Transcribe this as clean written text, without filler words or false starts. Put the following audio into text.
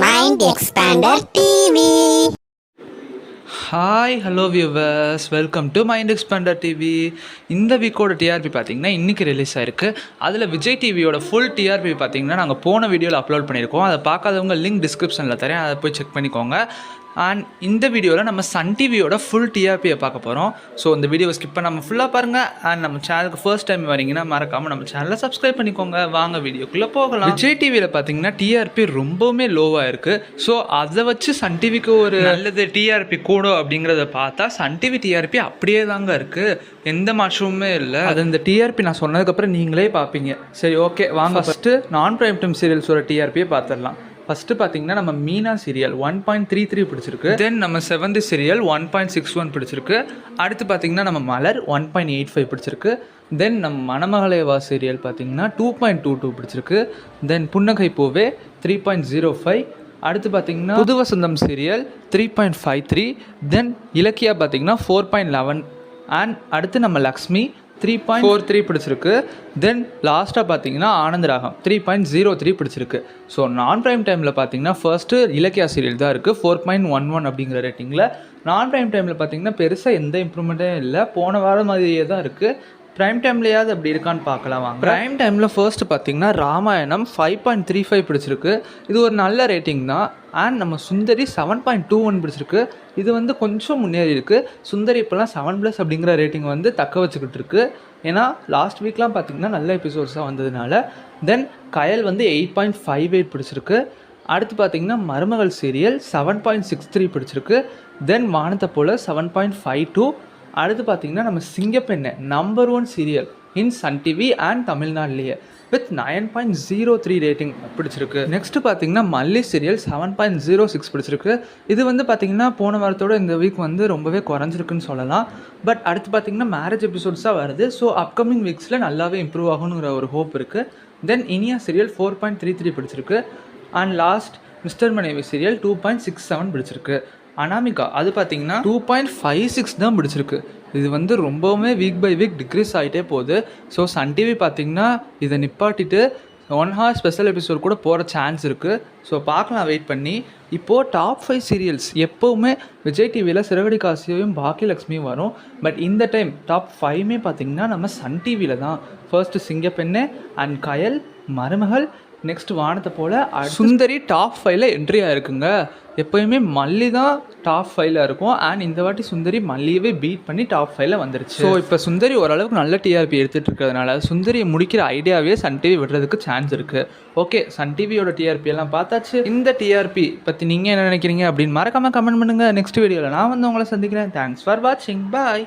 Mind Expander TV. Hi hello viewers, welcome to mind expander TV. இந்த வீக்கோட TRP பார்த்தீங்கன்னா இன்றைக்கி release ஆயிருக்கு. அதில் விஜய் டிவியோட ஃபுல் டிஆர்பி பார்த்தீங்கன்னா நாங்கள் போன வீடியோவில் அப்லோட் பண்ணியிருக்கோம். அதை பார்க்காதவங்க லிங்க் டிஸ்கிரிப்ஷனில் தரேன், அதை போய் செக் பண்ணிக்கோங்க. அண்ட் இந்த வீடியோவில் நம்ம சன் டிவியோட ஃபுல் டிஆர்பியை பார்க்க போகிறோம். ஸோ இந்த வீடியோவை ஸ்கிப் பண்ணாமல் ஃபுல்லாக பாருங்கள். அண்ட் நம்ம சேனலுக்கு ஃபர்ஸ்ட் டைம் வரீங்கன்னா மறக்காமல் நம்ம சேனலை சப்ஸ்கிரைப் பண்ணிக்கோங்க. வாங்க வீடியோக்குள்ளே போகலாம். விஜய் டிவியில் பார்த்தீங்கன்னா டிஆர்பி ரொம்பவுமே லோவாக இருக்குது. ஸோ அதை வச்சு சன் டிவிக்கு ஒரு நல்லது டிஆர்பி கூடும் அப்படிங்கிறத பார்த்தா சன் டிவி டிஆர்பி அப்படியே தாங்க இருக்குது, எந்த மாற்றமுமே இல்லை. அது இந்த டிஆர்பி நான் சொன்னதுக்கப்புறம் நீங்களே பார்ப்பீங்க. சரி, ஓகே, வாங்க ஃபஸ்ட்டு நான் பிரைம் டைம் சீரியல்ஸோட டிஆர்பியை பார்த்துடலாம். ஃபஸ்ட்டு பார்த்தீங்கன்னா நம்ம மீனா சீரியல் 1.33 பிடிச்சிருக்கு. தென் நம்ம 7th சீரியல் 1.61 பிடிச்சிருக்கு. அடுத்து பார்த்தீங்கன்னா நம்ம மலர் 1.85 பிடிச்சிருக்கு. தென் நம்ம மணமகளேவா சீரியல் பார்த்தீங்கன்னா 2.22 பிடிச்சிருக்கு. தென் புன்னகை பூவே 3.05. அடுத்து பார்த்தீங்கன்னா புது வசந்தம் சீரியல் 3.53. தென் இலக்கியா பார்த்தீங்கன்னா 4.11. அண்ட் அடுத்து நம்ம லக்ஷ்மி 3.43 பிடிச்சிருக்கு. தென் லாஸ்ட்டாக பார்த்தீங்கன்னா ஆனந்த ராகம் 3.03 பிடிச்சிருக்கு. ஸோ நான் ப்ரைம் டைமில் பார்த்தீங்கன்னா ஃபர்ஸ்ட்டு இலக்கியா சீரியல் தான் இருக்குது 4.11 அப்படிங்கிற ரேட்டிங்கில். நான் ப்ரைம் டைமில் பார்த்தீங்கன்னா பெருசாக எந்த இம்ப்ரூவ்மெண்ட்டே இல்லை, போன வாரம் மாதிரியே தான் இருக்குது. ப்ரைம் டைம்லையாவது அப்படி இருக்கான்னு பார்க்கலாம் வாங்க. ப்ரைம் டைமில் ஃபர்ஸ்ட்டு பார்த்தீங்கன்னா ராமாயணம் 5.35 பிடிச்சிருக்கு. இது ஒரு நல்ல ரேட்டிங் தான். அண்ட் நம்ம சுந்தரி 7.21 பிடிச்சிருக்கு. இது வந்து கொஞ்சம் முன்னேறி இருக்குது. சுந்தரி இப்போலாம் 7+ அப்படிங்கிற ரேட்டிங் வந்து தக்க வச்சுக்கிட்டு இருக்கு. ஏன்னா லாஸ்ட் வீக்லாம் பார்த்திங்கன்னா நல்ல எபிசோட்ஸாக வந்ததுனால. தென் கயல் வந்து 8.58 பிடிச்சிருக்கு. அடுத்து பார்த்திங்கன்னா மருமகள் சீரியல் 7.63 பிடிச்சிருக்கு. தென் வானத்தை போல் 7.52. அடுத்து பார்த்திங்கன்னா நம்ம சிங்கப்பெண்ணை number 1 serial in Sun TV and தமிழ்நாடுலேயே வித் 9.03 ரேட்டிங் பிடிச்சிருக்கு. நெக்ஸ்ட்டு பார்த்திங்கன்னா மல்லி சீரியல் 7.06 பிடிச்சிருக்கு. இது வந்து பார்த்திங்கன்னா போன வாரத்தோட இந்த வீக் வந்து ரொம்பவே குறைஞ்சிருக்குன்னு சொல்லலாம். பட் அடுத்து பார்த்திங்கன்னா மேரேஜ் எபிசோட்ஸாக வருது. ஸோ அப்கமிங் வீக்ஸில் நல்லாவே இம்ப்ரூவ் ஆகணுங்கிற ஒரு ஹோப் இருக்குது. தென் இனியா சீரியல் 4.33 பிடிச்சிருக்கு. அண்ட் லாஸ்ட் மிஸ்டர் மனைவி சீரியல் 2.67 பிடிச்சிருக்கு. அனாமிகா அது பார்த்தீங்கன்னா 2.56 தான் பிடிச்சிருக்கு. இது வந்து ரொம்பவுமே வீக் பை வீக் டிக்ரீஸ் ஆகிட்டே போகுது. ஸோ சன் டிவி பார்த்திங்கன்னா இதை நிப்பாட்டிட்டு 1 hour ஸ்பெஷல் எபிசோட் கூட போகிற சான்ஸ் இருக்குது. ஸோ பார்க்கலாம் வெயிட் பண்ணி. இப்போது டாப் 5 சீரியல்ஸ் எப்போவுமே விஜய் டிவியில் சிறகடி காசியும் பாக்கியலக்ஷ்மியும் வரும். பட் இந்த டைம் டாப் 5மே பார்த்திங்கன்னா நம்ம சன் டிவியில் தான். ஃபர்ஸ்ட்டு சிங்கப்பெண்ணை அண்ட் கயல், மருமகள், நெக்ஸ்ட் வானத்தை போல், சுந்தரி டாப் 5ல் என்ட்ரியாக இருக்குங்க. எப்போயுமே மல்லி தான் டாப் 5ல் இருக்கும். அண்ட் இந்த வாட்டி சுந்தரி மல்லியவே பீட் பண்ணி டாப் 5ல் வந்துருச்சு. ஸோ இப்போ சுந்தரி ஓரளவுக்கு நல்ல டிஆர்பி எடுத்துகிட்டு இருக்கிறதுனால சுந்தரியை முடிக்கிற ஐடியாவே சன் டிவி விடுறதுக்கு சான்ஸ் இருக்குது. ஓகே, சன் டிவியோட டிஆர்பி எல்லாம் பார்த்தாச்சு. இந்த டிஆர்பி பற்றி நீங்கள் என்ன நினைக்கிறீங்க அப்படின்னு மறக்காமல் கமெண்ட் பண்ணுங்கள். நெக்ஸ்ட் வீடியோவில் நான் வந்து உங்களை சந்திக்கிறேன். தேங்க்ஸ் ஃபார் வாட்சிங். பாய்.